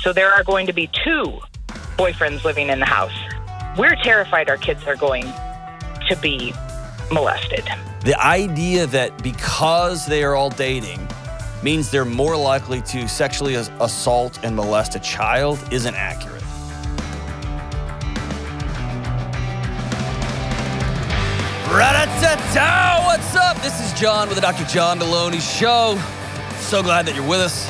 So there are going to be 2 boyfriends living in the house. We're terrified our kids are going to be molested. The idea that because they are all dating means they're more likely to sexually assault and molest a child isn't accurate. Ra-da-ta-ta! What's up? This is John with the Dr. John Delony Show. So glad that you're with us.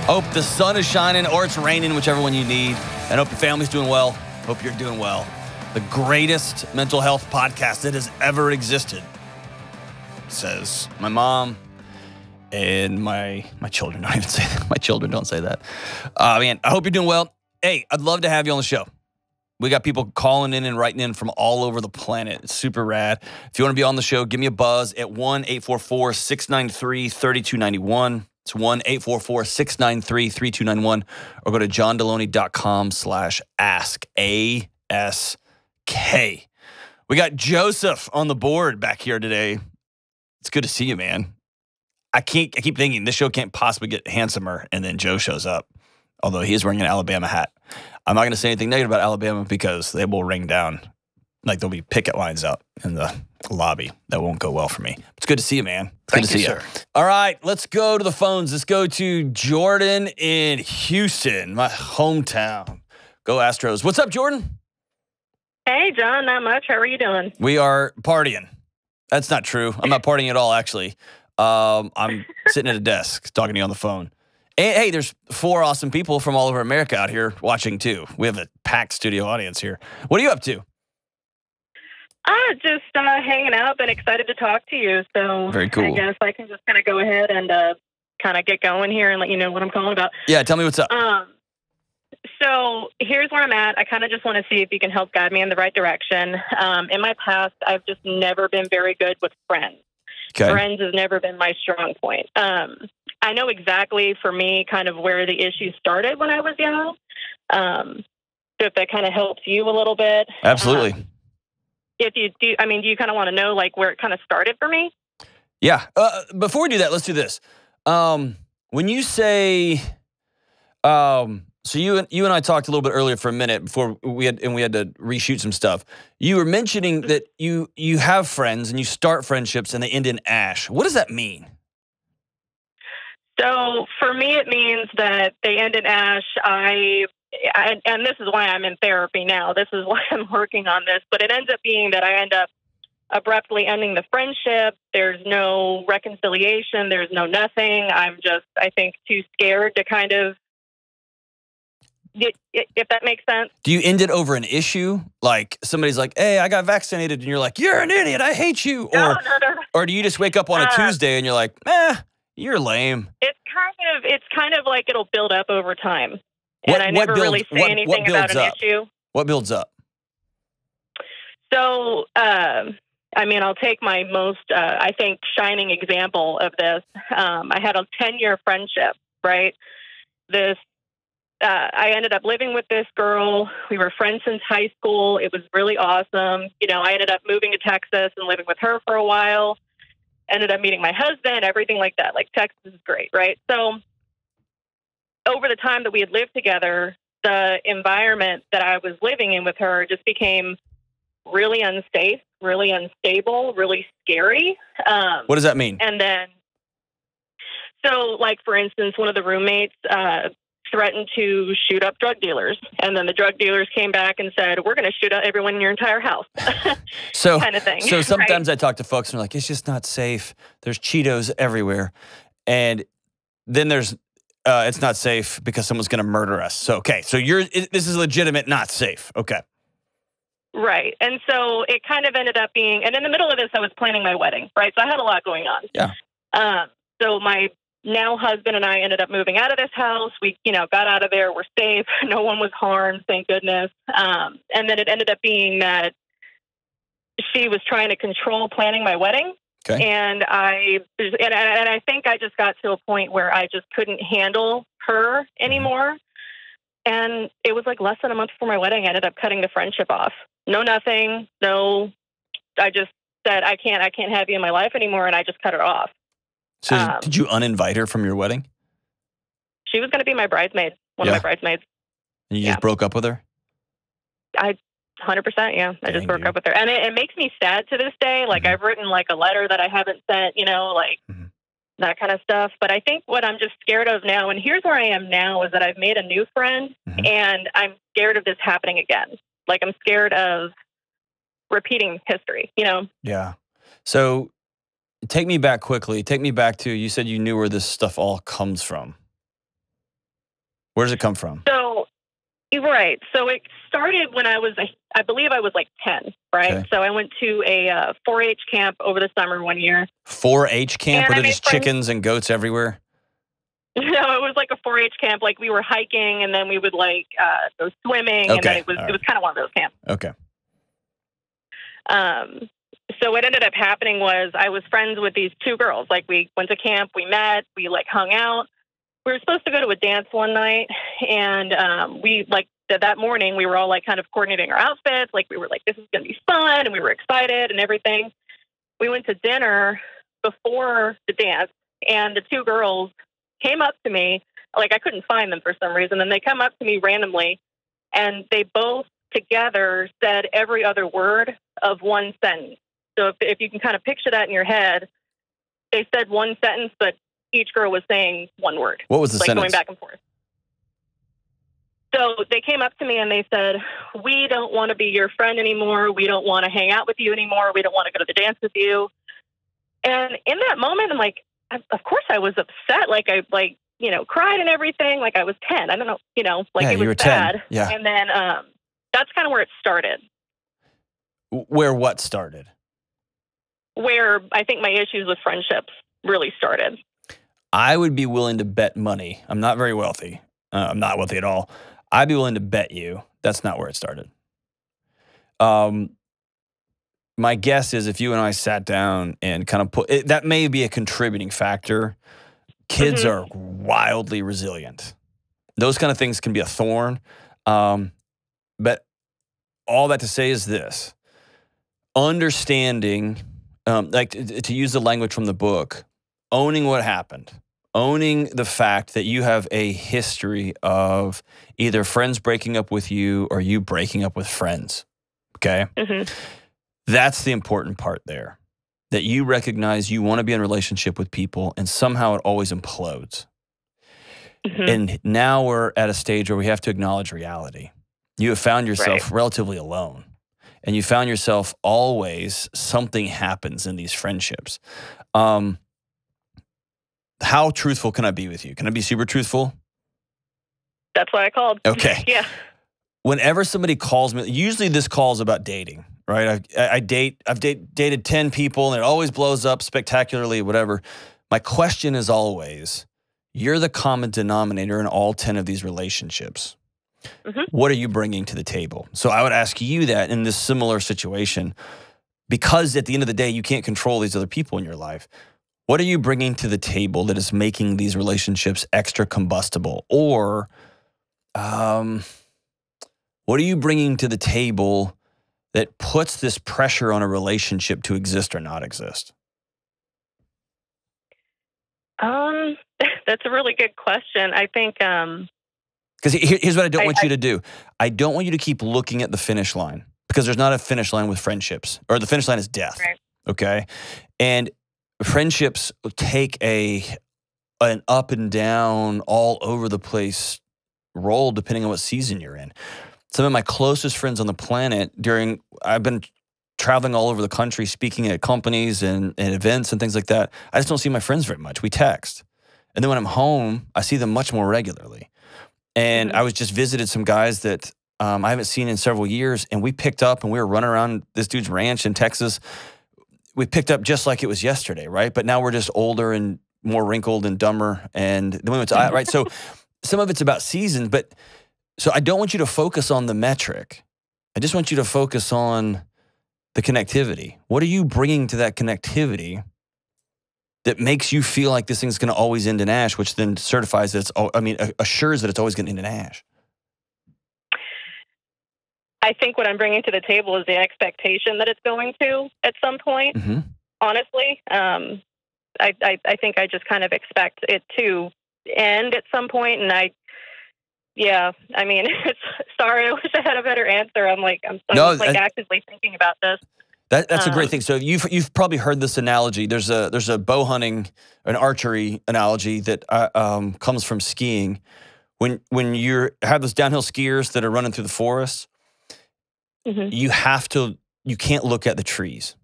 Hope the sun is shining or it's raining, whichever one you need. And hope your family's doing well. Hope you're doing well. The greatest mental health podcast that has ever existed, says my mom and my children. Don't even say that. My children don't say that. Man, I hope you're doing well. Hey, I'd love to have you on the show. We got people calling in and writing in from all over the planet. It's super rad. If you want to be on the show, give me a buzz at 1-844-693-3291. It's 1-844-693-3291. Or go to johndelony.com/ask. A-S-K. We got Joseph on the board back here today. It's good to see you, man. I keep thinking this show can't possibly get handsomer, and then Joe shows up, although he is wearing an Alabama hat. I'm not going to say anything negative about Alabama because they will ring down. Like there'll be picket lines out in the lobby. That won't go well for me. It's good to see you, man. Thank you, sir. All right, let's go to the phones. Let's go to Jordan in Houston, my hometown. Go Astros. What's up, Jordan? Hey, John, not much. How are you doing? We are partying. That's not true. I'm not partying at all, actually. I'm sitting at a desk talking to you on the phone. Hey, there's 4 awesome people from all over America out here watching, too. We have a packed studio audience here. What are you up to? Just hanging out. Been excited to talk to you. So very cool. I guess I can just kind of go ahead and kind of get going here and let you know what I'm calling about. Yeah, tell me what's up. So here's where I'm at. I kind of just want to see if you can help guide me in the right direction. In my past, I've just never been very good with friends. Okay. Friends has never been my strong point. I know exactly for me kind of where the issue started when I was young. So if that kind of helps you a little bit. Absolutely. If you do, do you kind of want to know like where it kind of started for me? Yeah. Before we do that, let's do this. When you say, so you and I talked a little bit earlier for a minute before we had to reshoot some stuff. You were mentioning that you have friends and you start friendships and they end in ash. What does that mean? So for me, it means that they end in ash. And this is why I'm in therapy now. This is why I'm working on this. But it ends up being that I end up abruptly ending the friendship. There's no reconciliation. There's no nothing. I'm just, I think, too scared to kind of, if that makes sense. Do you end it over an issue? Like somebody's like, hey, I got vaccinated. And you're like, you're an idiot. I hate you. No. Or do you just wake up on a Tuesday and you're like, you're lame. It's kind of like it'll build up over time. And I never really say anything about an issue. What builds up? So, I'll take my most, I think, shining example of this. I had a 10-year friendship, right? I ended up living with this girl. We were friends since high school. It was really awesome. I ended up moving to Texas and living with her for a while. Ended up meeting my husband, everything like that. Like, Texas is great, right? So over the time that we had lived together, the environment that I was living in with her just became really unsafe, really unstable, really scary. What does that mean? And then, so like, for instance, one of the roommates threatened to shoot up drug dealers. And then the drug dealers came back and said, we're going to shoot up everyone in your entire house. So, kind of thing. So sometimes I talk to folks and they're like, it's just not safe. There's Cheetos everywhere. And then there's, it's not safe because someone's going to murder us. So, okay. So this is legitimate, not safe. Okay. Right. And so it kind of ended up being, and in the middle of this, I was planning my wedding, right? So I had a lot going on. Yeah. So my now husband and I ended up moving out of this house. We, got out of there. We're safe. No one was harmed, thank goodness. And then it ended up being that she was trying to control planning my wedding. Okay. And I think I just got to a point where I just couldn't handle her anymore. And it was like less than a month before my wedding, I ended up cutting the friendship off. No, nothing. No, I just said, I can't have you in my life anymore. And I just cut it off. So did you uninvite her from your wedding? She was going to be my bridesmaid. one of my bridesmaids. And you just broke up with her? 100%, yeah. I just broke up with her. And it makes me sad to this day. Like, I've written, like, a letter that I haven't sent, you know, like, that kind of stuff. But I think what I'm just scared of now, and here's where I am now, is that I've made a new friend, and I'm scared of this happening again. Like, I'm scared of repeating history, you know? Yeah. So take me back quickly. Take me back to, you said you knew where this stuff all comes from. Where does it come from? So, right. So it started when I believe I was like 10, right? Okay. So I went to a 4-H camp over the summer one year. 4-H camp? Were there just chickens and goats everywhere? No, it was like a 4-H camp. Like, we were hiking, and then we would like go swimming, and then it was kind of one of those camps. Okay. So what ended up happening was I was friends with these two girls. Like, we went to camp, we met, we like hung out. We were supposed to go to a dance one night, and we like that morning we were all like kind of coordinating our outfits. Like, we were like, this is going to be fun, and we were excited and everything. We went to dinner before the dance, and the two girls came up to me. Like, I couldn't find them for some reason, and they come up to me randomly, and they both together said every other word of one sentence. So if you can kind of picture that in your head, they said one sentence, but each girl was saying one word. What was the sentence? Going back and forth. So they came up to me and they said, we don't want to be your friend anymore. We don't want to hang out with you anymore. We don't want to go to the dance with you. And in that moment, I'm like, of course I was upset. Like, I cried and everything. Like, I was 10. I don't know, it was bad. Yeah. And then that's kind of where it started. Where what started? Where I think my issues with friendships really started. I would be willing to bet money. I'm not very wealthy. I'm not wealthy at all. I'd be willing to bet you that's not where it started. My guess is if you and I sat down and kind of that may be a contributing factor. Kids are wildly resilient. Those kind of things can be a thorn. But all that to say is this. Understanding, like to use the language from the book, owning what happened. Owning the fact that you have a history of either friends breaking up with you or you breaking up with friends, okay? That's the important part there, that you recognize you want to be in a relationship with people and somehow it always implodes. And now we're at a stage where we have to acknowledge reality. You have found yourself relatively alone, and you found yourself always something happens in these friendships. How truthful can I be with you? Can I be super truthful? That's what I called. Okay. Yeah. Whenever somebody calls me, usually this call is about dating, right? I've dated 10 people and it always blows up spectacularly, whatever. My question is always, you're the common denominator in all 10 of these relationships. What are you bringing to the table? So I would ask you that in this similar situation, because at the end of the day, you can't control these other people in your life. What are you bringing to the table that is making these relationships extra combustible? Or what are you bringing to the table that puts this pressure on a relationship to exist or not exist? That's a really good question. I think... Because here's what I don't want you to do. I don't want you to keep looking at the finish line, because there's not a finish line with friendships, or the finish line is death, okay? And friendships take an up and down, all over the place role depending on what season you're in. Some of my closest friends on the planet I've been traveling all over the country, speaking at companies and events and things like that. I just don't see my friends very much. We text. And then when I'm home, I see them much more regularly. And I was just visited some guys that I haven't seen in several years, and we picked up and we were running around this dude's ranch in Texas. We picked up just like it was yesterday, right? But now we're just older and more wrinkled and dumber. And then we went to, right? So some of it's about seasons, but so I don't want you to focus on the metric. I just want you to focus on the connectivity. What are you bringing to that connectivity that makes you feel like this thing's going to always end in ash, which then certifies that assures that it's always going to end in ash? I think what I'm bringing to the table is the expectation that it's going to at some point. Honestly, I think I just kind of expect it to end at some point, and Yeah, I mean, it's sorry. I wish I had a better answer. I'm No, actively thinking about this. that's a great thing. So you've probably heard this analogy. There's a bow hunting, an archery analogy that comes from skiing. When you have those downhill skiers that are running through the forest, you can't look at the trees.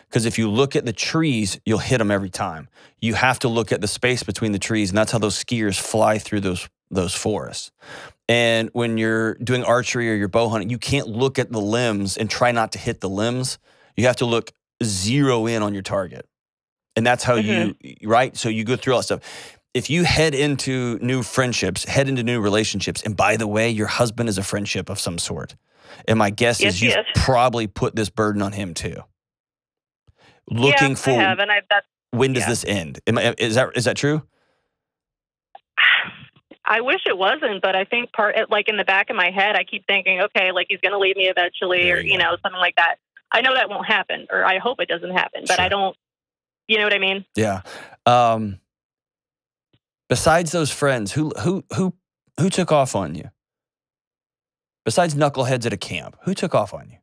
Because if you look at the trees, you'll hit them every time. You have to look at the space between the trees, and that's how those skiers fly through those forests. And when you're doing archery or you're bow hunting, you can't look at the limbs and try not to hit the limbs. You have to zero in on your target. And that's how right? So you go through all that stuff. If you head into new friendships, head into new relationships, and by the way, your husband is a friendship of some sort. And my guess is you've probably put this burden on him too. Looking for, I have, and when does this end? Is that true? I wish it wasn't, but I think in the back of my head, I keep thinking, okay, like he's going to leave me eventually, or something like that. I know that won't happen, or I hope it doesn't happen, but I don't. You know what I mean? Yeah. Besides those friends, who took off on you? Besides knuckleheads at a camp, who took off on you?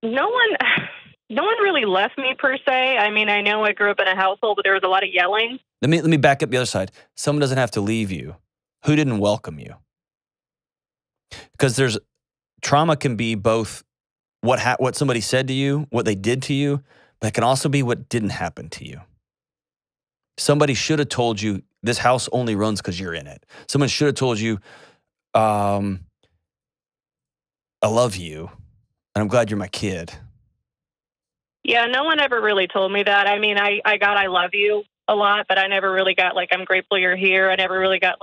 No one really left me per se. I mean, I know I grew up in a household, but there was a lot of yelling. Let me back up the other side. Someone doesn't have to leave you. Who didn't welcome you? Because trauma can be both what somebody said to you, what they did to you, but it can also be what didn't happen to you. Somebody should have told you this house only runs because you're in it. Someone should have told you, I love you, and I'm glad you're my kid. Yeah, no one ever really told me that. I mean, I got I love you a lot, but I never really got I'm grateful you're here. I never really got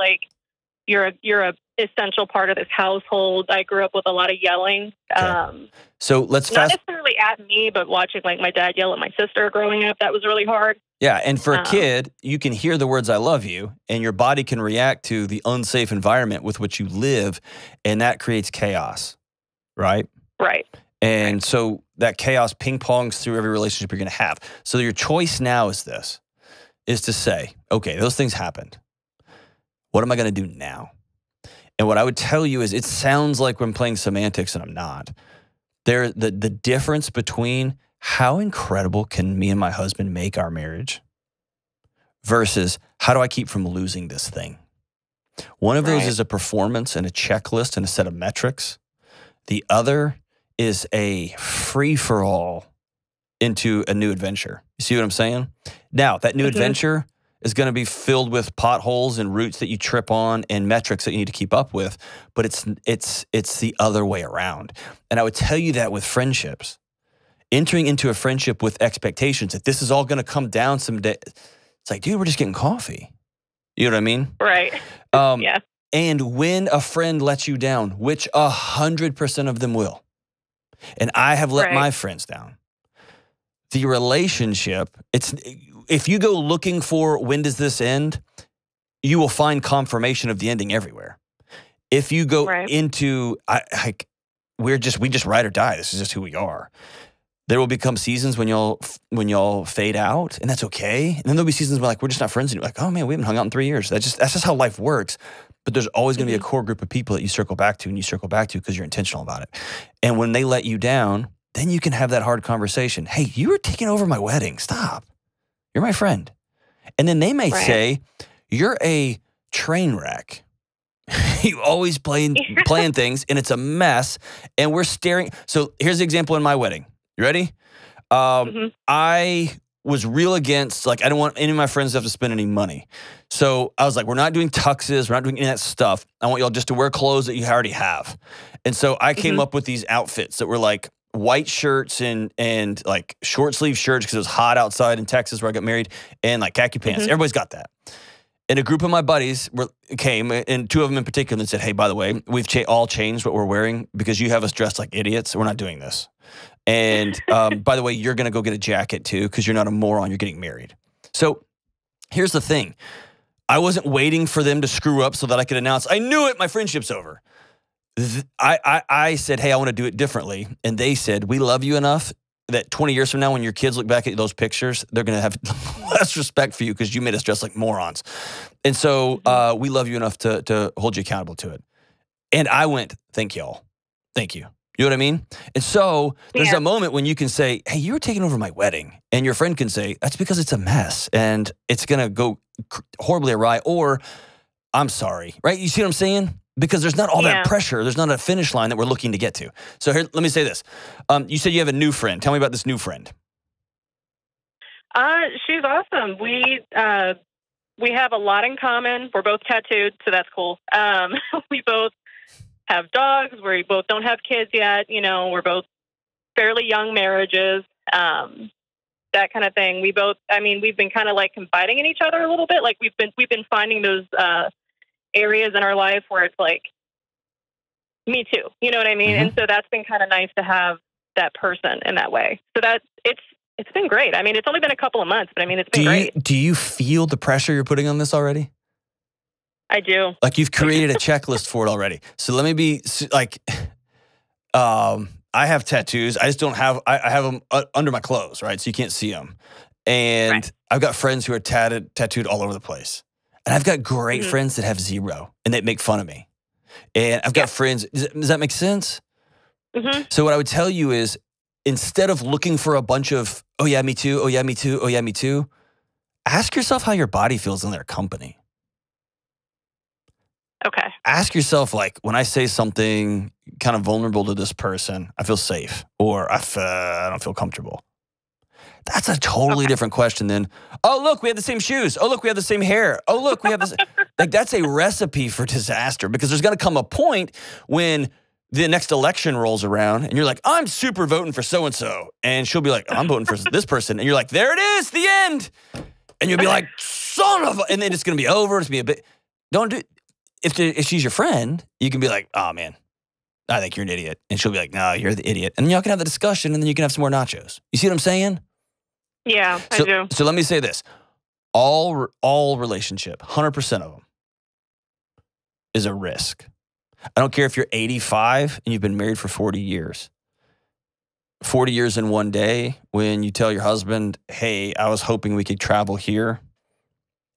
you're a essential part of this household. I grew up with a lot of yelling. Okay. So let's not necessarily at me, but watching my dad yell at my sister growing up. That was really hard. Yeah, and for a kid, you can hear the words "I love you," and your body can react to the unsafe environment with which you live, and that creates chaos, right? Right. And so that chaos ping-pongs through every relationship you're going to have. So your choice now is to say, okay, those things happened. What am I going to do now? And what I would tell you is it sounds like I'm playing semantics, and I'm not. The difference between how incredible can me and my husband make our marriage versus how do I keep from losing this thing? One of those is a performance and a checklist and a set of metrics. The other is a free-for-all into a new adventure. You see what I'm saying? Now, that new adventure is going to be filled with potholes and roots that you trip on and metrics that you need to keep up with, but it's the other way around. And I would tell you that with friendships. Entering into a friendship with expectations that this is all going to come down someday. It's like, dude, we're just getting coffee. You know what I mean? Right. Yeah. And when a friend lets you down, which 100% of them will, and I have let my friends down, the relationship, if you go looking for when does this end, you will find confirmation of the ending everywhere. If you go into, we just ride or die. This is just who we are. There will become seasons when y'all fade out, and that's okay. And then there'll be seasons where we're just not friends anymore. Like, oh man, we haven't hung out in 3 years. That's just how life works. But there's always going to be a core group of people that you circle back to because you're intentional about it. And when they let you down, then you can have that hard conversation. Hey, you were taking over my wedding. Stop. You're my friend. And then they may say, you're a train wreck. You always playing things, and it's a mess. And we're staring. So here's the example in my wedding. You ready? I was real against, I didn't want any of my friends to have to spend any money. So I was like, we're not doing tuxes. We're not doing any of that stuff. I want y'all just to wear clothes that you already have. And so I came up with these outfits that were white shirts and short sleeve shirts because it was hot outside in Texas where I got married, and khaki pants. Everybody's got that. And a group of my buddies came, and two of them in particular, and said, hey, by the way, we've all changed what we're wearing because you have us dressed like idiots. We're not doing this. And by the way, you're going to go get a jacket too because you're not a moron. You're getting married. So here's the thing. I wasn't waiting for them to screw up so that I could announce, I knew it, my friendship's over. I said, hey, I want to do it differently. And they said, we love you enough that 20 years from now, when your kids look back at those pictures, they're going to have less respect for you because you made us dress like morons. And so we love you enough to hold you accountable to it. And I went, thank y'all. Thank you. You know what I mean? And so there's a moment when you can say, hey, you were taking over my wedding. And your friend can say, that's because it's a mess and it's going to go horribly awry, or I'm sorry, right? You see what I'm saying? Because there's not all that pressure. There's not a finish line that we're looking to get to. So here, let me say this. You said you have a new friend. Tell me about this new friend. She's awesome. We have a lot in common. We're both tattooed, so that's cool. We both have dogs. We both don't have kids yet. You know, we're both fairly young marriages, that kind of thing. We've been kind of like confiding in each other a little bit. Like we've been finding those areas in our life where it's like, me too. You know what I mean? And so that's been kind of nice to have that person in that way. So that it's been great. I mean, it's only been a couple of months, but I mean, it's been great. Do you feel the pressure you're putting on this already? I do. Like you've created a checklist for it already. So let me be like, I have tattoos. I just don't have, I have them under my clothes, right? So you can't see them. And I've got friends who are tattooed all over the place. And I've got great friends that have zero and they make fun of me. And I've got friends, does that make sense? So what I would tell you is, instead of looking for a bunch of, oh yeah, me too, oh yeah, me too, oh yeah, me too, ask yourself how your body feels in their company. Okay. Ask yourself, like, when I say something kind of vulnerable to this person, I feel safe, or I don't feel comfortable. That's a totally different question than, oh, look, we have the same shoes. Oh, look, we have the same hair. Oh, look, we have this. Like, that's a recipe for disaster, because there's going to come a point when the next election rolls around and you're like, I'm super voting for so-and-so. And she'll be like, I'm voting for this person. And you're like, there it is, the end. And you'll be like, son of a, and then it's going to be over. It's going to be a bit, don't do, if she's your friend, you can be like, oh man, I think you're an idiot. And she'll be like, no, you're the idiot. And then y'all can have the discussion and then you can have some more nachos. You see what I'm saying? Yeah, I do. So let me say this. All relationship, 100% of them, is a risk. I don't care if you're 85 and you've been married for 40 years. 40 years in one day, when you tell your husband, hey, I was hoping we could travel here.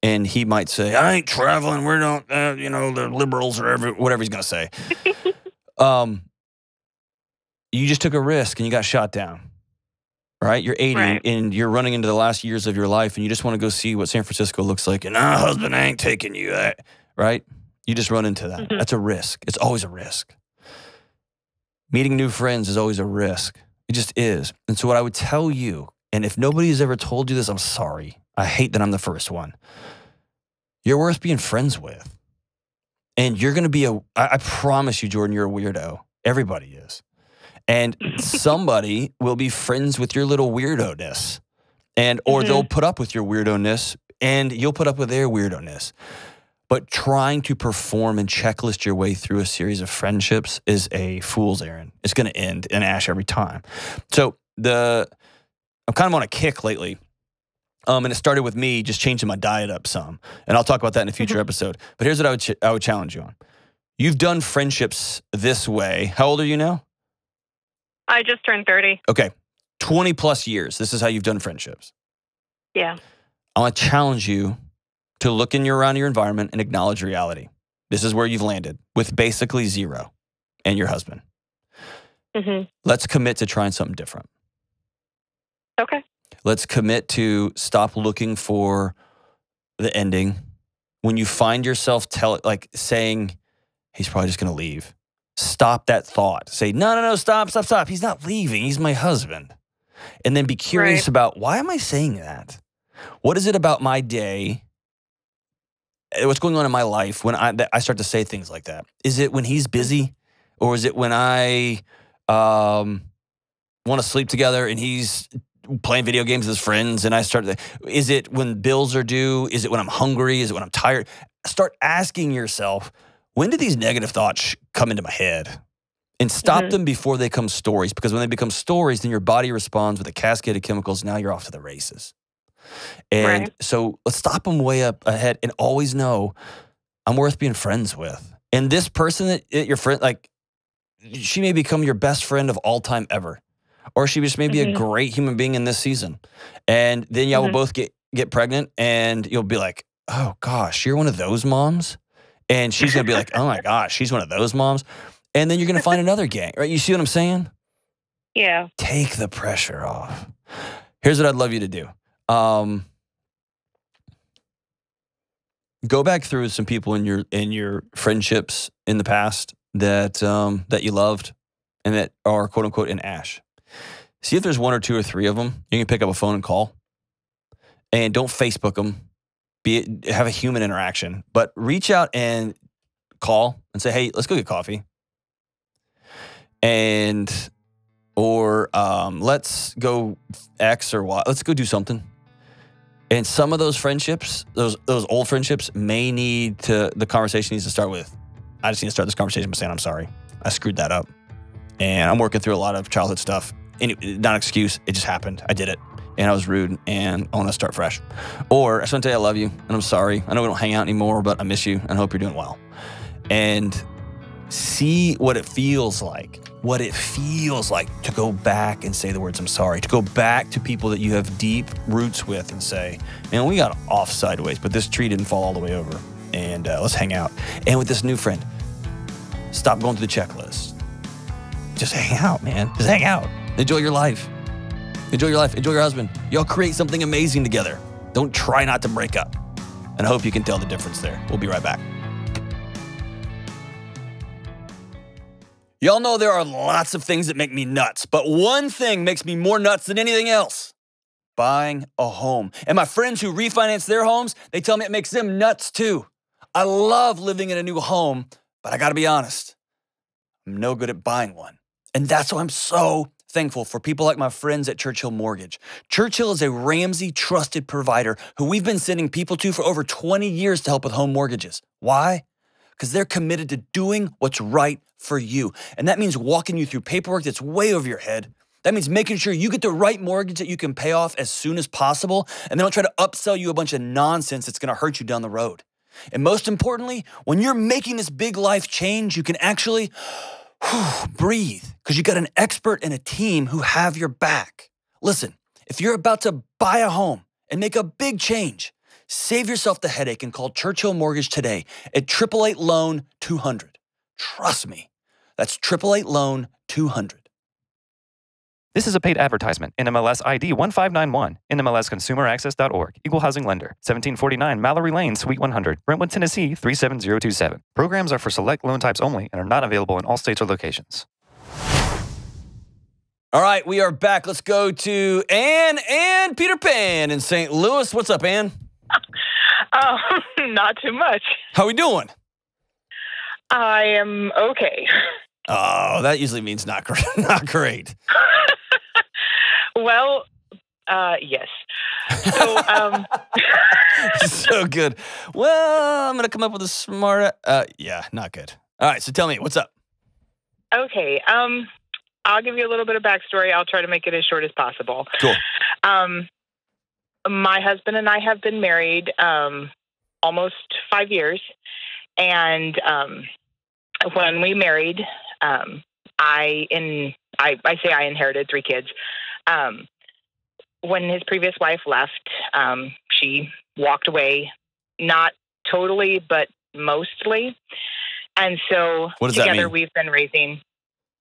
And he might say, I ain't traveling. We don't, the liberals or whatever he's going to say. You just took a risk and you got shot down. Right? You're 80 and you're running into the last years of your life and you just want to go see what San Francisco looks like. And husband, I ain't taking you that. Right? You just run into that. That's a risk. It's always a risk. Meeting new friends is always a risk. It just is. And so what I would tell you, and if nobody has ever told you this, I'm sorry. I hate that I'm the first one. You're worth being friends with. And you're going to be I promise you, Jordan, you're a weirdo. Everybody is. And somebody will be friends with your little weirdo-ness. Or they'll put up with your weirdo-ness and you'll put up with their weirdo-ness. But trying to perform and checklist your way through a series of friendships is a fool's errand. It's going to end in ash every time. So I'm kind of on a kick lately. And it started with me just changing my diet up some. And I'll talk about that in a future episode. But here's what I would challenge you on. You've done friendships this way. How old are you now? I just turned 30. Okay. 20 plus years. This is how you've done friendships. Yeah. I want to challenge you to look around your environment and acknowledge reality. This is where you've landed with basically zero and your husband. Let's commit to trying something different. Okay. Let's commit to stop looking for the ending. When you find yourself saying, he's probably just going to leave. Stop that thought. Say, no, stop. He's not leaving. He's my husband. And then be curious about, why am I saying that? What is it about my day? What's going on in my life when I start to say things like that? Is it when he's busy? Or is it when I want to sleep together and he's playing video games with his friends and is it when bills are due? Is it when I'm hungry? Is it when I'm tired? Start asking yourself, when do these negative thoughts come into my head? And stop them before they become stories. Because when they become stories, then your body responds with a cascade of chemicals. Now you're off to the races. And so let's stop them way up ahead and always know I'm worth being friends with. And this person that your friend, like, she may become your best friend of all time ever. or she just may be a great human being in this season. And then y'all will both get pregnant, and you'll be like, oh gosh, you're one of those moms? And she's going to be like, oh my gosh, she's one of those moms. And then you're going to find another gang, right? You see what I'm saying? Yeah. Take the pressure off. Here's what I'd love you to do. Go back through some people in your friendships in the past that you loved and that are quote unquote in ash. See if there's one or two or three of them. You can pick up a phone and call. And don't Facebook them. Have a human interaction, but reach out and call and say, hey, let's go get coffee. Or let's go X or Y. Let's go do something. And some of those friendships, those old friendships, the conversation needs to start with, I just need to start this conversation by saying, I'm sorry. I screwed that up. And I'm working through a lot of childhood stuff. Not an excuse. It just happened. I did it. And I was rude, and I want to start fresh. Or I just want to tell you I love you, and I'm sorry. I know we don't hang out anymore, but I miss you, and I hope you're doing well. And see what it feels like. What it feels like to go back and say the words, I'm sorry. To go back to people that you have deep roots with and say, man, we got off sideways, but this tree didn't fall all the way over. And let's hang out. And with this new friend, stop going through the checklist. Just hang out, man. Just hang out. Enjoy your life. Enjoy your life. Enjoy your husband. Y'all create something amazing together. Don't try not to break up. And I hope you can tell the difference there. We'll be right back. Y'all know there are lots of things that make me nuts, but one thing makes me more nuts than anything else. Buying a home. And my friends who refinance their homes, they tell me it makes them nuts too. I love living in a new home, but I gotta be honest, I'm no good at buying one. And that's why I'm so thankful for people like my friends at Churchill Mortgage. Churchill is a Ramsey trusted provider who we've been sending people to for over 20 years to help with home mortgages. Why? Because they're committed to doing what's right for you. And that means walking you through paperwork that's way over your head. That means making sure you get the right mortgage that you can pay off as soon as possible, and they don't try to upsell you a bunch of nonsense that's gonna hurt you down the road. And most importantly, when you're making this big life change, you can actually breathe, because you got an expert and a team who have your back. Listen, if you're about to buy a home and make a big change, save yourself the headache and call Churchill Mortgage today at 888-LOAN-200. Trust me, that's 888-LOAN-200. This is a paid advertisement. NMLS ID 1591. NMLSConsumerAccess.org. Equal Housing Lender. 1749 Mallory Lane, Suite 100. Brentwood, Tennessee 37027. Programs are for select loan types only and are not available in all states or locations. All right, we are back. Let's go to Ann Peter Pan in St. Louis. What's up, Ann? Not too much. How we doing? I am okay. Oh, that usually means not great. Not great. Well, yes. So, so good. Well, I'm going to come up with a smart, yeah, not good. All right, so tell me, what's up? okay. I'll give you a little bit of backstory. I'll try to make it as short as possible. Cool. My husband and I have been married almost 5 years. And when we married, I say I inherited 3 kids. When his previous wife left, she walked away, not totally, but mostly. And so together we've been raising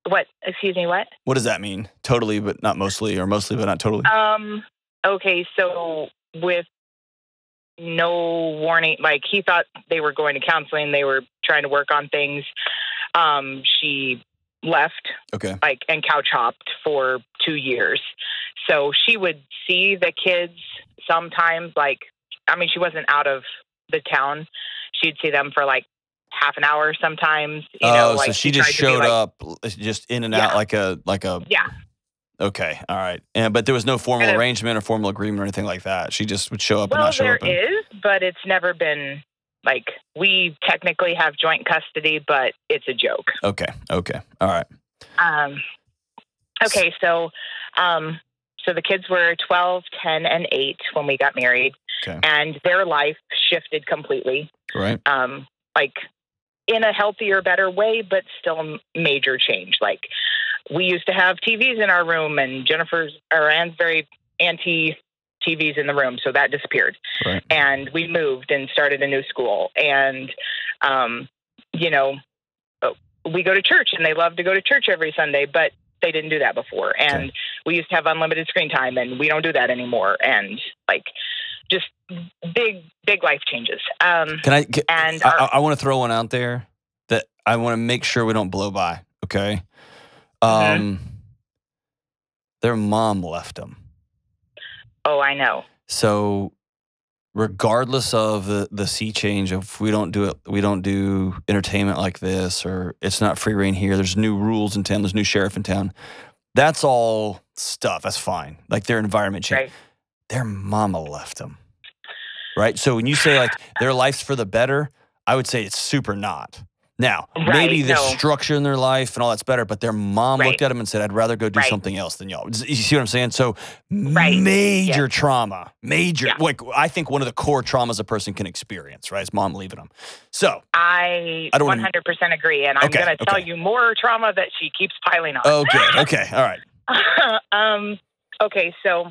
what? Excuse me, what? What does that mean? Totally, but not mostly, or mostly, but not totally? Okay, so with no warning, like he thought they were going to counseling, they were trying to work on things. She left, okay, like, and couch hopped for 2 years. So she would see the kids sometimes, like, I mean, she wasn't out of the town. She'd see them for like half an hour sometimes. You know, like so she just showed up, just in and out, like a. Yeah. Okay, all right. But there was no formal arrangement or formal agreement or anything like that. She just would show up and not show up. Well, there is, but it's never been, like, we technically have joint custody, but it's a joke. Okay, all right. Okay, so the kids were 12, 10, and 8 when we got married. Okay. And their life shifted completely. Right. Like, in a healthier, better way, but still major change. Like, we used to have TVs in our room, and Anne's very anti TVs in the room, so that disappeared. Right. And we moved and started a new school. And, you know, we go to church, and they love to go to church every Sunday, but they didn't do that before. And we used to have unlimited screen time, and we don't do that anymore. And like, just big life changes. I want to throw one out there that I want to make sure we don't blow by. Okay. Their mom left them. Oh, I know. So regardless of the sea change of we don't do entertainment like this, or it's not free reign here, there's new rules in town, there's new sheriff in town. That's all stuff. That's fine. Like their environment changed. Right. Their mama left them. Right? So when you say like their life's for the better, I would say it's super not. Now, maybe the structure in their life and all that's better, but their mom looked at them and said, I'd rather go do something else than y'all. You see what I'm saying? So major trauma, like I think one of the core traumas a person can experience, right? Is mom leaving them. So I 100% agree. And I'm going to tell you more trauma that she keeps piling on. Okay. All right. Okay. So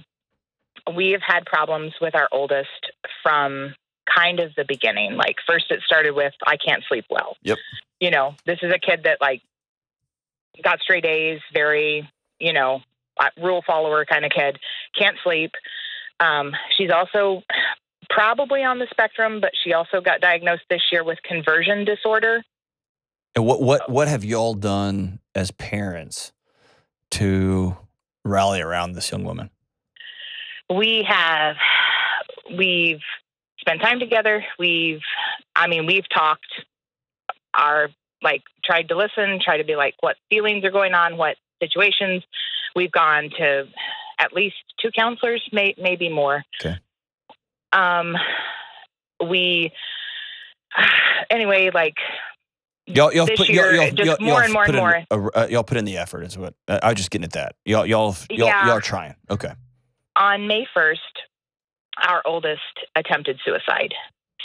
we have had problems with our oldest from kind of the beginning. Like first it started with, I can't sleep well. Yep. You know, this is a kid that like got straight A's, very, you know, rule follower kind of kid, can't sleep. She's also probably on the spectrum, but she also got diagnosed this year with conversion disorder. And what have y'all done as parents to rally around this young woman? We've spent time together. We've talked, tried to listen, try to be like, what feelings are going on, what situations. We've gone to at least 2 counselors, maybe more. Okay. Anyway, like y'all this year, just more and more. Y'all put in the effort is what I was just getting at that. Y'all are trying. Okay. On May 1st, our oldest attempted suicide.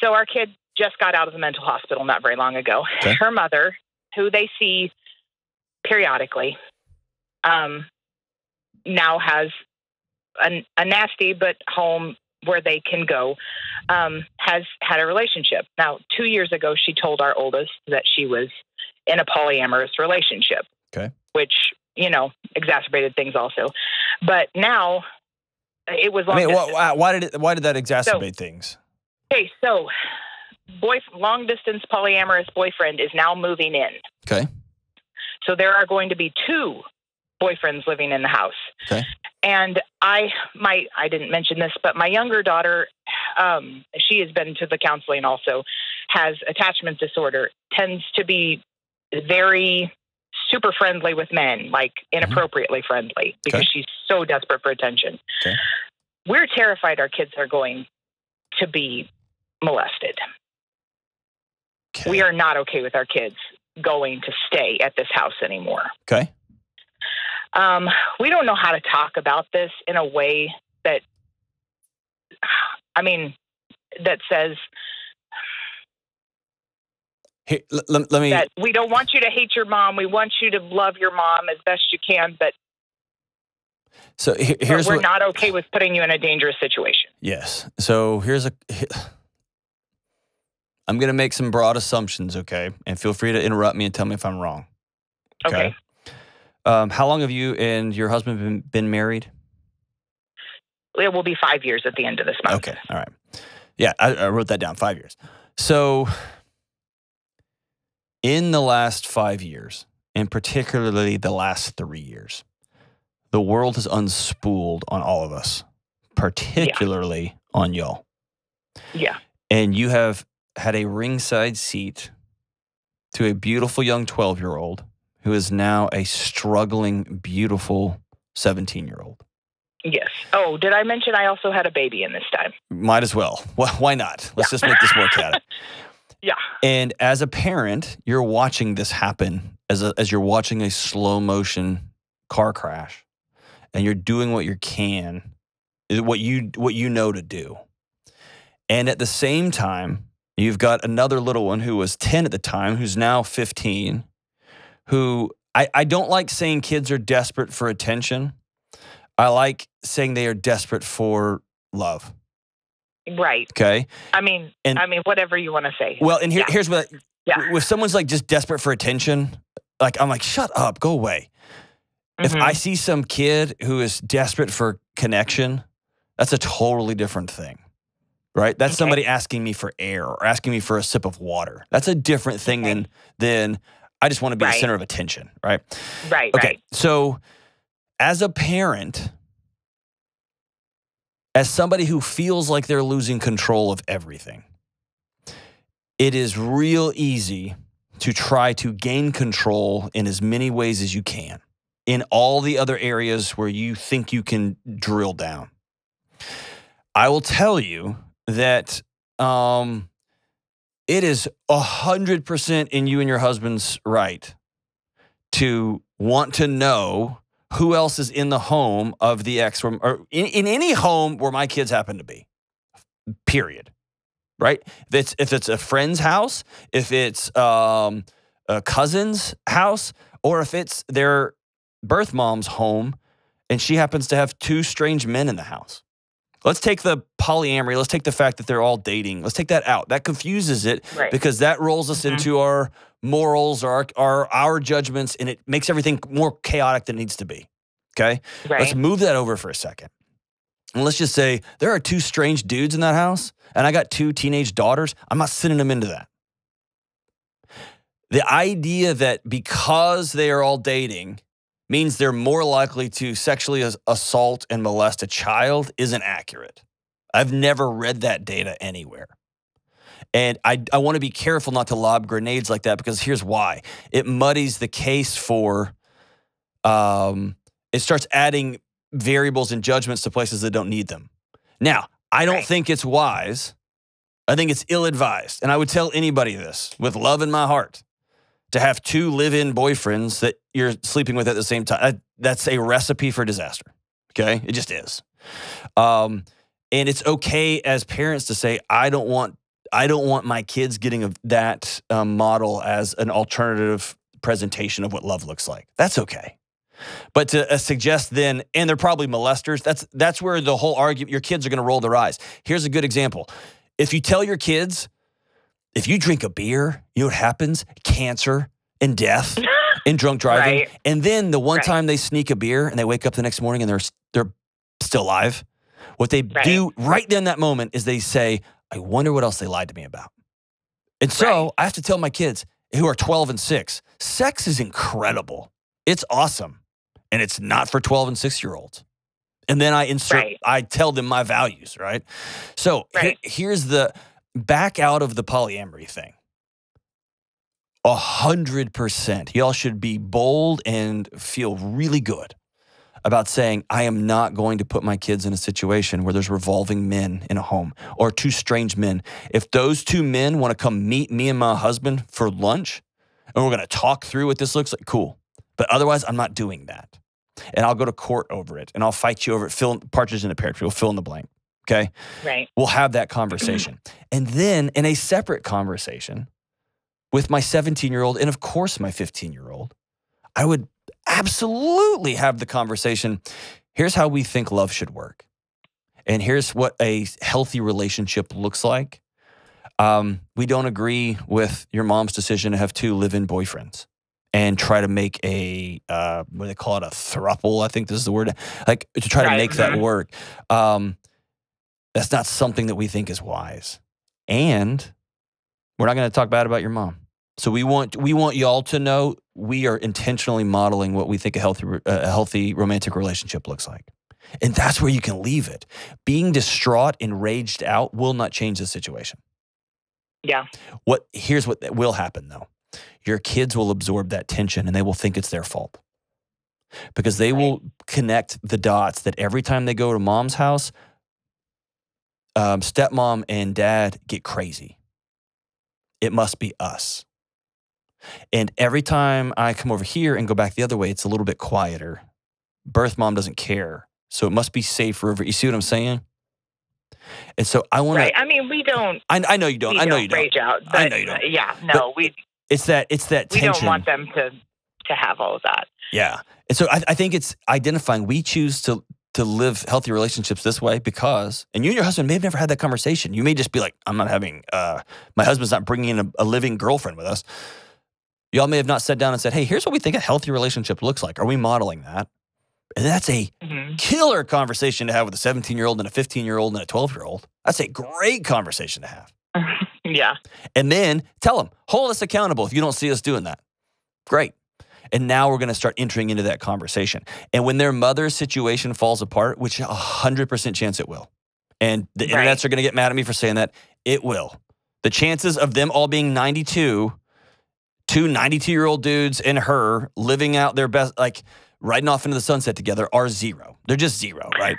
So our kid just got out of the mental hospital not very long ago. Okay. Her mother, who they see periodically, now has a nasty but home where they can go, has had a relationship. Now, 2 years ago, she told our oldest that she was in a polyamorous relationship, which, you know, exacerbated things also. But now it was long distance. Why did that exacerbate things? Okay, so long distance polyamorous boyfriend is now moving in. Okay. So there are going to be 2 boyfriends living in the house. Okay. And I didn't mention this, but my younger daughter, she has been to the counseling also, has attachment disorder, tends to be very super friendly with men, like inappropriately friendly, because she's so desperate for attention. Okay. We're terrified our kids are going to be molested. Okay. We are not okay with our kids going to stay at this house anymore. Okay. We don't know how to talk about this in a way that, that says, hey, let me. That we don't want you to hate your mom. We want you to love your mom as best you can, but we're not okay with putting you in a dangerous situation. Yes. So I'm going to make some broad assumptions, okay? And feel free to interrupt me and tell me if I'm wrong. Okay. How long have you and your husband been married? It will be 5 years at the end of this month. Okay. All right. Yeah, I wrote that down, 5 years. So in the last 5 years, and particularly the last 3 years, the world has unspooled on all of us, particularly on y'all. Yeah. And you have had a ringside seat to a beautiful young 12-year-old who is now a struggling, beautiful 17-year-old. Yes. Oh, did I mention I also had a baby in this time? Might as well. Well, why not? Let's just make this more chaotic. Yeah. And as a parent, you're watching this happen as you're watching a slow motion car crash, and you're doing what you can, what you know to do. And at the same time, you've got another little one who was 10 at the time, who's now 15, who I don't like saying kids are desperate for attention. I like saying they are desperate for love. Right. Okay. I mean, whatever you want to say. Well, and here's what, if someone's like just desperate for attention, like I'm like, shut up, go away. If I see some kid who is desperate for connection, that's a totally different thing, right? That's somebody asking me for air or asking me for a sip of water. That's a different thing than I just want to be the center of attention, right? Right. Okay. Right. So as a parent, as somebody who feels like they're losing control of everything, it is real easy to try to gain control in as many ways as you can in all the other areas where you think you can drill down. I will tell you that it is 100% in you and your husband's right to want to know who else is in the home of the ex, or in any home where my kids happen to be, period. Right? If it's a friend's house, if it's a cousin's house, or if it's their birth mom's home and she happens to have two strange men in the house. Let's take the polyamory. Let's take the fact that they're all dating. Let's take that out. That confuses it because that rolls us into our morals or our judgments, and it makes everything more chaotic than it needs to be. Okay? Right. Let's move that over for a second. And let's just say there are two strange dudes in that house, and I got two teenage daughters. I'm not sending them into that. The idea that because they are all dating means they're more likely to sexually assault and molest a child isn't accurate. I've never read that data anywhere. And I want to be careful not to lob grenades like that, because here's why. It muddies the case for, it starts adding variables and judgments to places that don't need them. Now, I don't think it's wise. I think it's ill-advised. And I would tell anybody this with love in my heart, to have two live-in boyfriends that you're sleeping with at the same time. That's a recipe for disaster. Okay? It just is. And it's okay as parents to say, I don't want my kids getting that model as an alternative presentation of what love looks like. That's okay. But to suggest then, and they're probably molesters, that's where the whole argument, your kids are going to roll their eyes. Here's a good example. If you tell your kids, if you drink a beer, you know what happens? Cancer and death and drunk driving. Right. And then the one time they sneak a beer and they wake up the next morning and they're still alive, what they do right then that moment is they say, I wonder what else they lied to me about. And so I have to tell my kids who are 12 and 6, sex is incredible. It's awesome. And it's not for 12 and 6-year-olds. And then I tell them my values, right? So here's the back out of the polyamory thing. 100%. Y'all should be bold and feel really good about saying, I am not going to put my kids in a situation where there's revolving men in a home or two strange men. If those two men want to come meet me and my husband for lunch and we're going to talk through what this looks like, cool. But otherwise, I'm not doing that. And I'll go to court over it and I'll fight you over it. Partridge in a pear tree. We'll fill in the blank. Okay? Right. We'll have that conversation. And then in a separate conversation with my 17-year-old and of course my 15-year-old, I would absolutely have the conversation. Here's how we think love should work. And here's what a healthy relationship looks like. We don't agree with your mom's decision to have two live-in boyfriends and try to make a, what do they call it, a throuple, I think this is the word, like to try to make that work. That's not something that we think is wise. And we're not going to talk bad about your mom. So we want y'all to know we are intentionally modeling what we think a healthy romantic relationship looks like. And that's where you can leave it. Being distraught and raged out will not change the situation. Yeah. Here's what will happen though. Your kids will absorb that tension and they will think it's their fault. Because they will connect the dots that every time they go to mom's house, stepmom and dad get crazy. It must be us. And every time I come over here and go back the other way, it's a little bit quieter. Birth mom doesn't care. So it must be safer over. You see what I'm saying? And so I want to. I mean, we don't. I know you don't. I know you don't. Rage out. But, I know you don't. Yeah. No, It's that tension. We don't want them to to have all of that. Yeah. And so I think it's identifying we choose to live healthy relationships this way because, and you and your husband may have never had that conversation. You may just be like, I'm not having, my husband's not bringing in a living girlfriend with us. Y'all may have not sat down and said, hey, here's what we think a healthy relationship looks like. Are we modeling that? And that's a killer conversation to have with a 17-year-old and a 15-year-old and a 12-year-old. That's a great conversation to have. Yeah. And then tell them, hold us accountable if you don't see us doing that. Great. And now we're going to start entering into that conversation. And when their mother's situation falls apart, which 100% chance it will, and the internets are going to get mad at me for saying that, it will. The chances of them all being 92, two 92-year-old dudes and her living out their best, like riding off into the sunset together, are zero. They're just zero, right?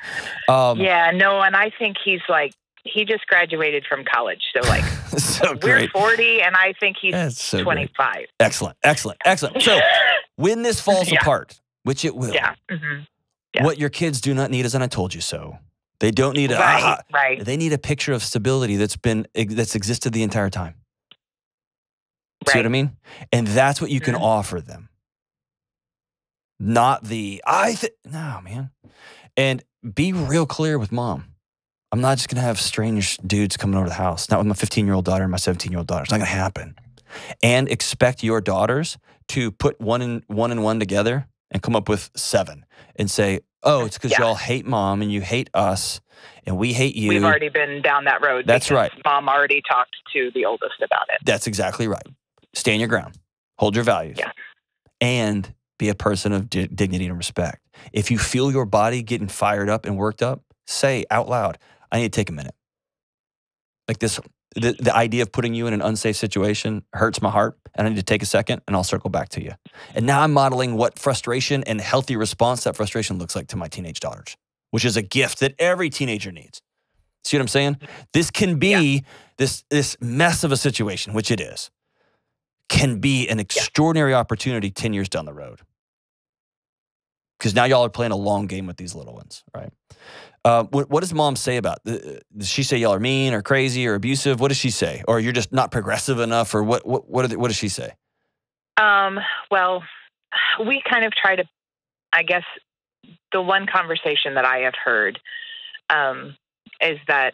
Yeah, no, and I think he's like, he just graduated from college. So like, so we're 40 and I think he's so 25. Great. Excellent. So when this falls apart, which it will, what your kids do not need is, and I told you so. They don't need They need a picture of stability that's existed the entire time. See what I mean? And that's what you can offer them. Not the, no, man. And be real clear with mom. I'm not just going to have strange dudes coming over to the house. Not with my 15-year-old daughter and my 17-year-old daughter. It's not going to happen. And expect your daughters to put one and one together and come up with 7 and say, oh, it's because y'all hate mom and you hate us and we hate you. We've already been down that road. That's right. Mom already talked to the oldest about it. That's exactly right. Stand your ground. Hold your values. Yeah. And be a person of dignity and respect. If you feel your body getting fired up and worked up, say out loud, I need to take a minute. Like this, the idea of putting you in an unsafe situation hurts my heart, and I need to take a second, and I'll circle back to you. And now I'm modeling what frustration and healthy response that frustration looks like to my teenage daughters, which is a gift that every teenager needs. See what I'm saying? This can be, this mess of a situation, which it is, can be an extraordinary opportunity 10 years down the road. Because now y'all are playing a long game with these little ones, right? What does mom say about it? Does she say y'all are mean or crazy or abusive? What does she say? Or you're just not progressive enough? Or what does she say? Well, we kind of try to, I guess, the one conversation that I have heard is that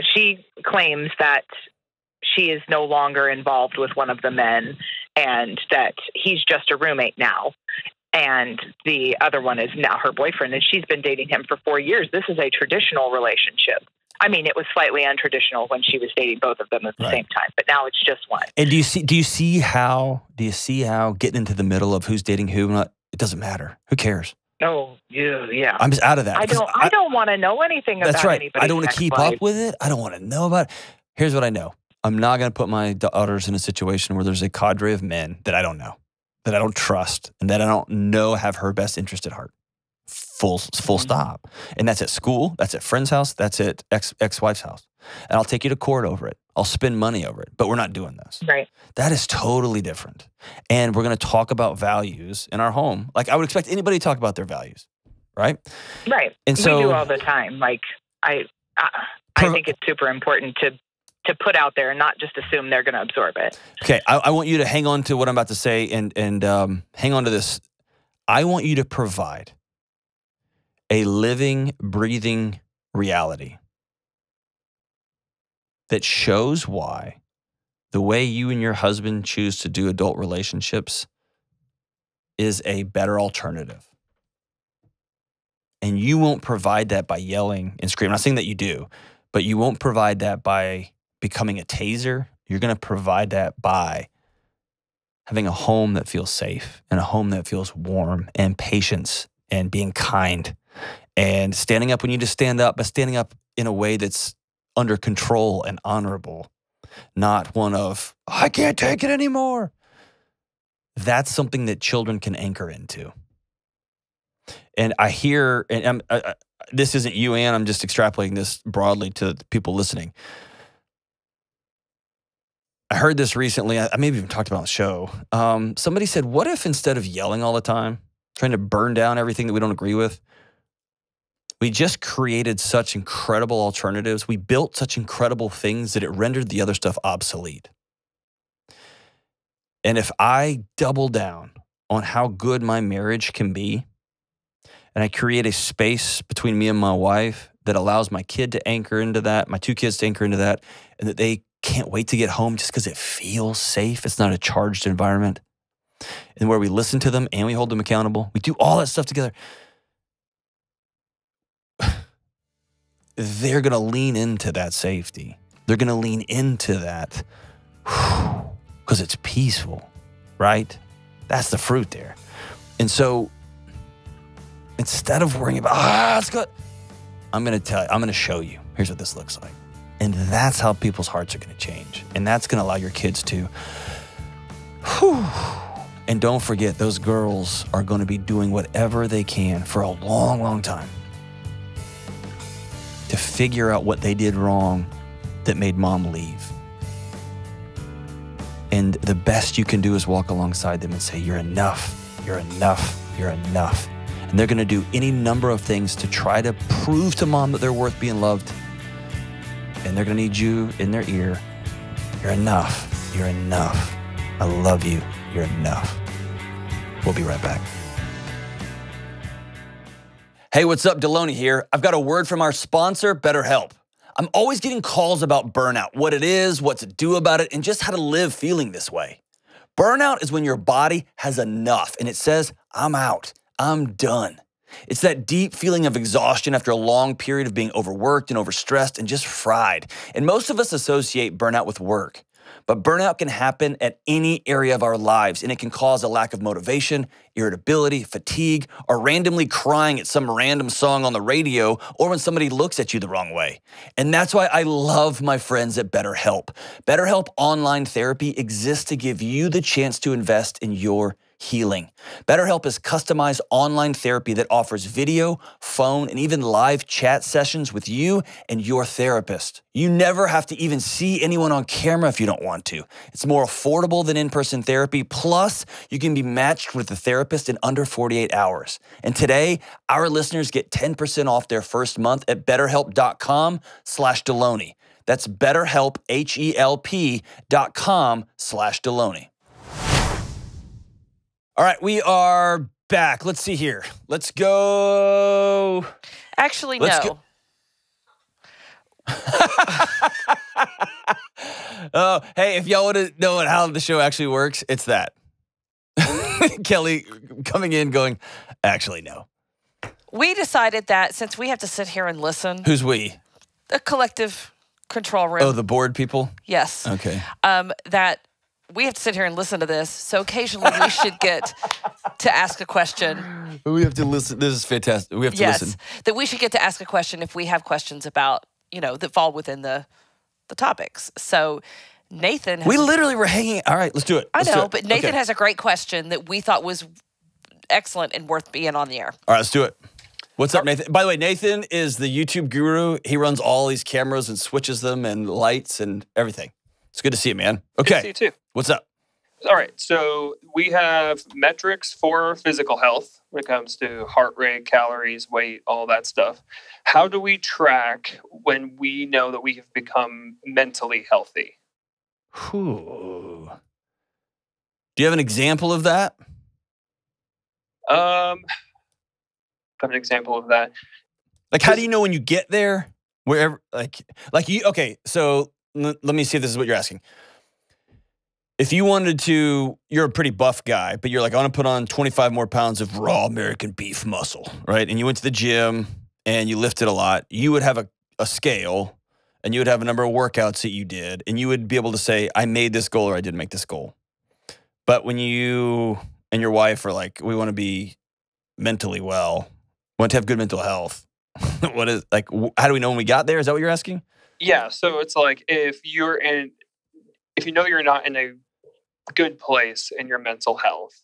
she claims that she is no longer involved with one of the men and that he's just a roommate now. And the other one is now her boyfriend, and she's been dating him for 4 years. This is a traditional relationship. I mean, it was slightly untraditional when she was dating both of them at the same time, but now it's just one. And do you see how getting into the middle of who's dating who, it doesn't matter. Who cares? Oh, yeah. I'm just out of that. I don't want to know anything about anybody. I don't want to keep up with it. I don't want to know about it. Here's what I know. I'm not going to put my daughters in a situation where there's a cadre of men that I don't know, that I don't trust, and that I don't know have her best interest at heart. Full stop. And that's at school, that's at friend's house, that's at ex-wife's house. And I'll take you to court over it. I'll spend money over it, but we're not doing this. Right. That is totally different. And we're going to talk about values in our home. Like I would expect anybody to talk about their values, right? Right. And so we do all the time. Like I think it's super important to put out there and not just assume they're going to absorb it. Okay, I want you to hang on to what I'm about to say and hang on to this. I want you to provide a living, breathing reality that shows why the way you and your husband choose to do adult relationships is a better alternative. And you won't provide that by yelling and screaming. I'm not saying that you do, but you won't provide that by becoming a taser. You're going to provide that by having a home that feels safe and a home that feels warm and patience and being kind and standing up when you need to stand up, but standing up in a way that's under control and honorable, not one of, I can't take it anymore. That's something that children can anchor into. And I hear, and this isn't you, Ann, I'm just extrapolating this broadly to the people listening. I heard this recently. I maybe even talked about it on the show. Somebody said, what if instead of yelling all the time, trying to burn down everything that we don't agree with, we just created such incredible alternatives. We built such incredible things that it rendered the other stuff obsolete. And if I double down on how good my marriage can be, and I create a space between me and my wife that allows my kid to anchor into that, my two kids to anchor into that, and that they can't wait to get home just because it feels safe. It's not a charged environment. And where we listen to them and we hold them accountable. We do all that stuff together. They're going to lean into that safety. They're going to lean into that because it's peaceful, right? That's the fruit there. And so instead of worrying about, it's good, I'm going to tell you, I'm going to show you, here's what this looks like. And that's how people's hearts are going to change. And that's going to allow your kids to, and don't forget, those girls are going to be doing whatever they can for a long, long time to figure out what they did wrong that made mom leave. And the best you can do is walk alongside them and say, you're enough, you're enough, you're enough. And they're going to do any number of things to try to prove to mom that they're worth being loved. And they're going to need you in their ear. You're enough, you're enough. I love you, you're enough. We'll be right back. Hey, what's up? Delony here. I've got a word from our sponsor, BetterHelp. I'm always getting calls about burnout, what it is, what to do about it, and just how to live feeling this way. Burnout is when your body has enough and it says, I'm out, I'm done. It's that deep feeling of exhaustion after a long period of being overworked and overstressed and just fried. And most of us associate burnout with work. But burnout can happen at any area of our lives, and it can cause a lack of motivation, irritability, fatigue, or randomly crying at some random song on the radio or when somebody looks at you the wrong way. And that's why I love my friends at BetterHelp. BetterHelp Online Therapy exists to give you the chance to invest in your healing. BetterHelp is customized online therapy that offers video, phone, and even live chat sessions with you and your therapist. You never have to even see anyone on camera if you don't want to. It's more affordable than in-person therapy. Plus, you can be matched with a therapist in under 48 hours. And today, our listeners get 10% off their first month at betterhelp.com/Delony. That's BetterHelp, HELP.com/Delony. All right, we are back. Let's see here. Let's go. Actually, Let's no. Oh, hey, if y'all want to know how the show actually works, it's that. Kelly coming in going, actually, no. We decided that since we have to sit here and listen, Who's we? the collective control room. Oh, the board people? Yes. Okay. That we have to sit here and listen to this. So occasionally we should get to ask a question. We have to listen. This is fantastic. We have to listen. That we should get to ask a question if we have questions about, that fall within the topics. So Nathan has, We literally were hanging. All right, let's do it. I Let's do know, it. but Nathan Okay. has a great question that we thought was excellent and worth being on the air. All right, let's do it. What's up, Nathan? By the way, Nathan is the YouTube guru. He runs all these cameras and switches them and lights and everything. It's good to see you, man. Okay. Good to see you too. What's up? All right, so we have metrics for physical health when it comes to heart rate, calories, weight, all that stuff. How do we track when we know that we have become mentally healthy? Whew. Do you have an example of that? Have an example of that. Like, how do you know when you get there? Wherever, like you. Okay, so let me see if this is what you're asking. If you wanted to, you're a pretty buff guy, but you're like, I want to put on 25 more pounds of raw American beef muscle, right? And you went to the gym and you lifted a lot. You would have a scale and you would have a number of workouts that you did, and you would be able to say, I made this goal or I didn't make this goal. But when you and your wife are like, we want to be mentally well, we want to have good mental health. How do we know when we got there? Is that what you're asking? Yeah, so it's like if you know you're not in a good place in your mental health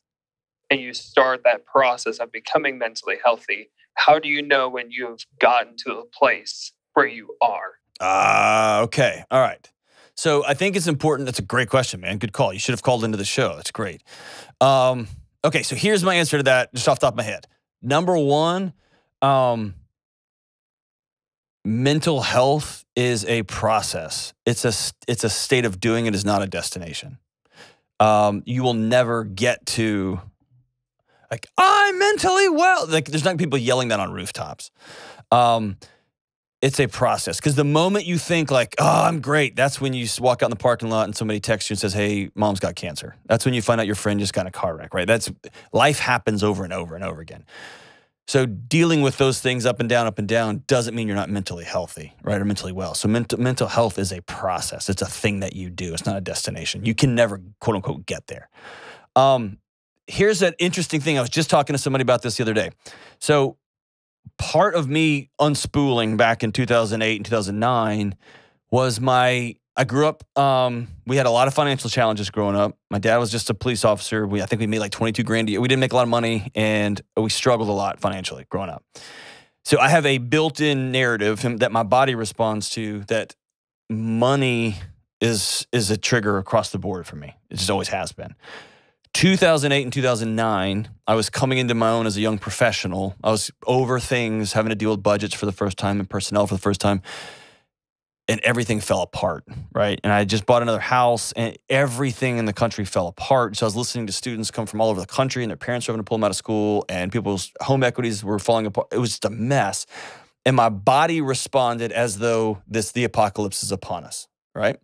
and you start that process of becoming mentally healthy, how do you know when you've gotten to a place where you are? Okay. All right. So I think it's important. That's a great question, man. Good call. You should have called into the show. That's great. Okay, so here's my answer to that just off the top of my head. Number one, mental health is a process. It's a state of doing. It is not a destination. You will never get to Like, I'm mentally well. Like, there's not people yelling that on rooftops. It's a process. Because the moment you think like, oh, I'm great, that's when you walk out in the parking lot and somebody texts you and says, hey, mom's got cancer. That's when you find out your friend just got in a car wreck, right? Life happens over and over and over again. So dealing with those things up and down doesn't mean you're not mentally healthy, right, or mentally well. So mental health is a process. It's a thing that you do. It's not a destination. You can never, quote unquote, get there. Here's an interesting thing. I was just talking to somebody about this the other day. So part of me unspooling back in 2008 and 2009 was I grew up, we had a lot of financial challenges growing up. My dad was just a police officer. I think we made like 22 grand a year. We didn't make a lot of money, and we struggled a lot financially growing up. So I have a built-in narrative that my body responds to, that money is a trigger across the board for me. It just always has been. 2008 and 2009, I was coming into my own as a young professional. I was over things, having to deal with budgets for the first time and personnel for the first time. And everything fell apart, right? And I just bought another house, and everything in the country fell apart. So I was listening to students come from all over the country, and their parents were having to pull them out of school, and people's home equities were falling apart. It was just a mess. And my body responded as though the apocalypse is upon us, right?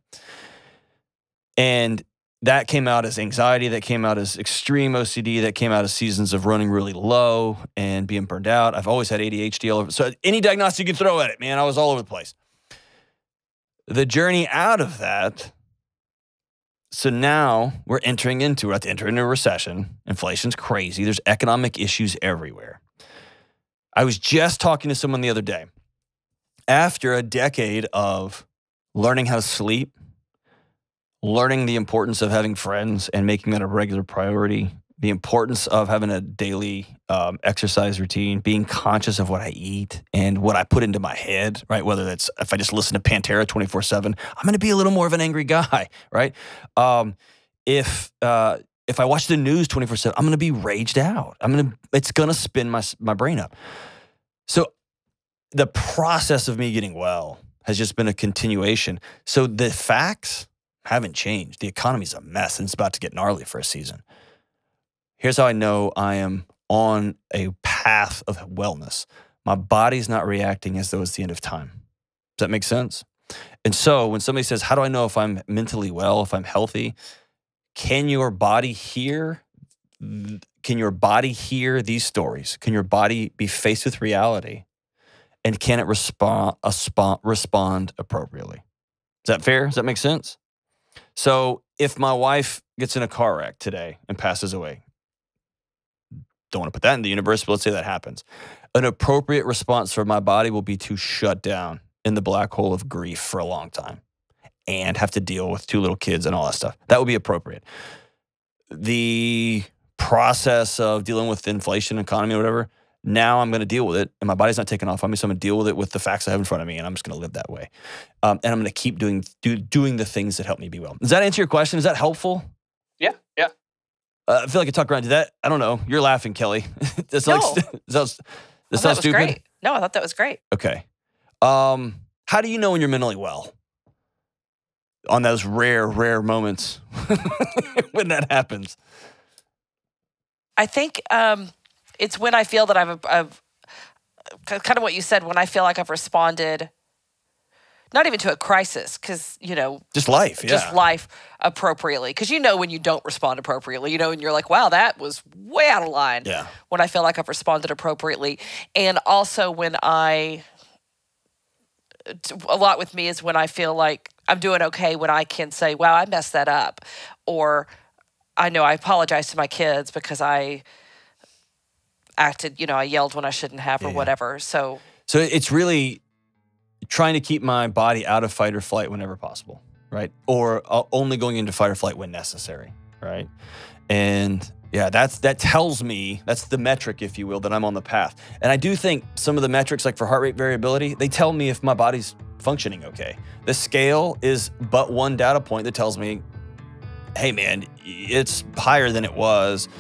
And that came out as anxiety, that came out as extreme OCD, that came out as seasons of running really low and being burned out. I've always had ADHD all over. So any diagnostic you can throw at it, man, I was all over the place. The journey out of that, so now we're about to enter into a recession. Inflation's crazy. There's economic issues everywhere. I was just talking to someone the other day. After a decade of learning how to sleep, learning the importance of having friends and making that a regular priority, the importance of having a daily exercise routine, being conscious of what I eat and what I put into my head, right? Whether that's, if I just listen to Pantera 24/7, I'm going to be a little more of an angry guy, right? If I watch the news 24/7, I'm going to be raged out. It's going to spin my brain up. So the process of me getting well has just been a continuation. So the facts haven't changed. The economy's a mess, and it's about to get gnarly for a season. Here's how I know I am on a path of wellness. My body's not reacting as though it's the end of time. Does that make sense? And so when somebody says, how do I know if I'm mentally well, if I'm healthy? Can your body hear these stories? Can your body be faced with reality? And can it respond appropriately? Is that fair? Does that make sense? So if my wife gets in a car wreck today and passes away, don't want to put that in the universe, but let's say that happens. An appropriate response for my body will be to shut down in the black hole of grief for a long time and have to deal with 2 little kids and all that stuff. That would be appropriate. The process of dealing with inflation, economy, or whatever, now I'm going to deal with it, and my body's not taking off on me, so I'm going to deal with it with the facts I have in front of me, and I'm just going to live that way. And I'm going to keep doing the things that help me be well. Does that answer your question? Is that helpful? Yeah. I feel like I talk around to that. I don't know. You're laughing, Kelly. That's No. sounds stupid. Great. No, I thought that was great. Okay. How do you know when you're mentally well? On those rare moments when that happens. I think it's when I feel that I've kind of what you said, when I feel like I've responded, not even to a crisis, because, just life, yeah. Just life appropriately. Because when you don't respond appropriately, and you're like, wow, that was way out of line. Yeah. When I feel like I've responded appropriately. And also when a lot with me is when I feel like I'm doing okay, when I can say, wow, I messed that up. Or I know I apologize to my kids because I acted, I yelled when I shouldn't have or whatever. So it's really trying to keep my body out of fight or flight whenever possible, right? Or only going into fight or flight when necessary, right? And yeah, that tells me, that's the metric, if you will, that I'm on the path. And I do think some of the metrics, like for heart rate variability, they tell me if my body's functioning okay. The scale is but one data point that tells me, hey man, it's higher than it was.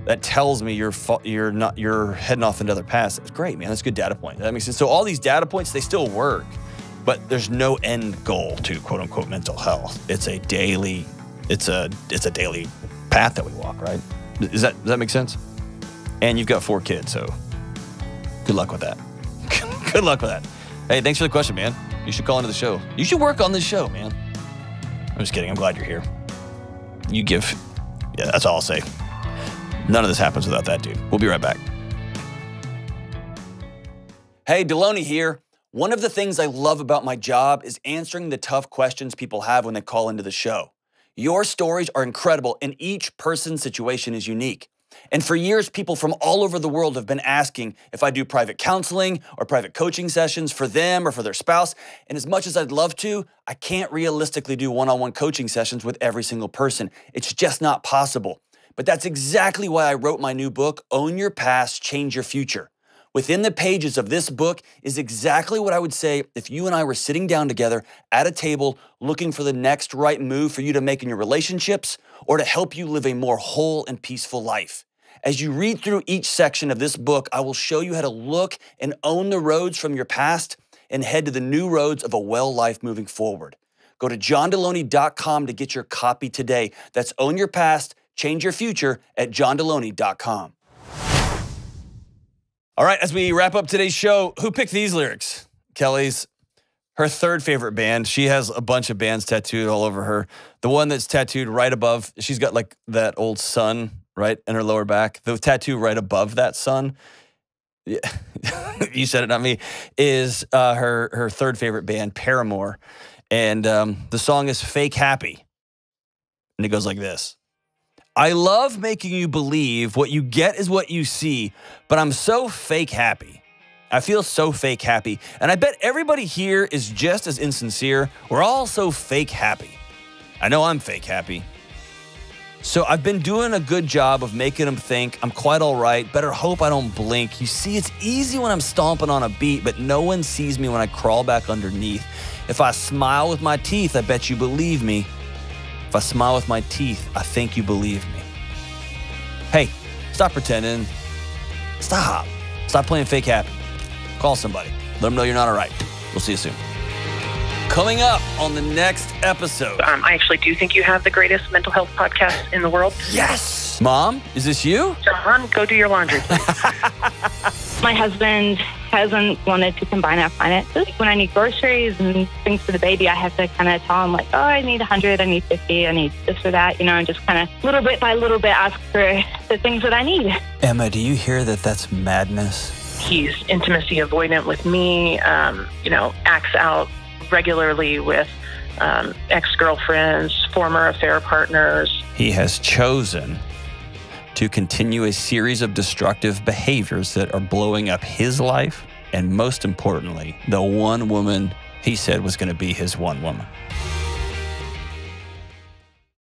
That tells me you're heading off into other paths. It's great, man. That's a good data point. That makes sense. So all these data points, they still work, but there's no end goal to quote unquote mental health. It's a daily path that we walk, right? Does that make sense? And you've got 4 kids, so good luck with that. Good luck with that. Hey, thanks for the question, man. You should call into the show. You should work on this show, man. I'm just kidding. I'm glad you're here. You give. Yeah, that's all I'll say. None of this happens without that dude. We'll be right back. Hey, Delony here. One of the things I love about my job is answering the tough questions people have when they call into the show. Your stories are incredible, and each person's situation is unique. And for years, people from all over the world have been asking if I do private counseling or private coaching sessions for them or for their spouse. And as much as I'd love to, I can't realistically do one-on-one coaching sessions with every single person. It's just not possible. But that's exactly why I wrote my new book, Own Your Past, Change Your Future. Within the pages of this book is exactly what I would say if you and I were sitting down together at a table looking for the next right move for you to make in your relationships or to help you live a more whole and peaceful life. As you read through each section of this book, I will show you how to look and own the roads from your past and head to the new roads of a well life moving forward. Go to johndelony.com to get your copy today. That's Own Your Past, Change Your Future at johndelony.com. All right, as we wrap up today's show, who picked these lyrics? Kelly's, her third favorite band. She has a bunch of bands tattooed all over her. The one that's tattooed right above, she's got like that old sun right in her lower back. The tattoo right above that sun, yeah, you said it, not me, is her third favorite band, Paramore. And the song is Fake Happy. And it goes like this. I love making you believe what you get is what you see, but I'm so fake happy. I feel so fake happy, and I bet everybody here is just as insincere. We're all so fake happy. I know I'm fake happy. So I've been doing a good job of making them think I'm quite all right. Better hope I don't blink. You see, it's easy when I'm stomping on a beat, but no one sees me when I crawl back underneath. If I smile with my teeth, I bet you believe me. If I smile with my teeth, I think you believe me. Hey, stop pretending. Stop playing fake happy. Call somebody. Let them know you're not all right. We'll see you soon. Coming up on the next episode. I actually do think you have the greatest mental health podcast in the world. Yes! Mom, is this you? John, go do your laundry. My husband hasn't wanted to combine our finances. When I need groceries and things for the baby, I have to kind of tell him like, oh, I need 100, I need 50, I need this or that, and just kind of little bit by little bit ask for the things that I need. Emma, do you hear that that's madness? He's intimacy avoidant with me, acts out regularly with ex-girlfriends, former affair partners. He has chosen to continue a series of destructive behaviors that are blowing up his life, and most importantly, the one woman he said was going to be his one woman.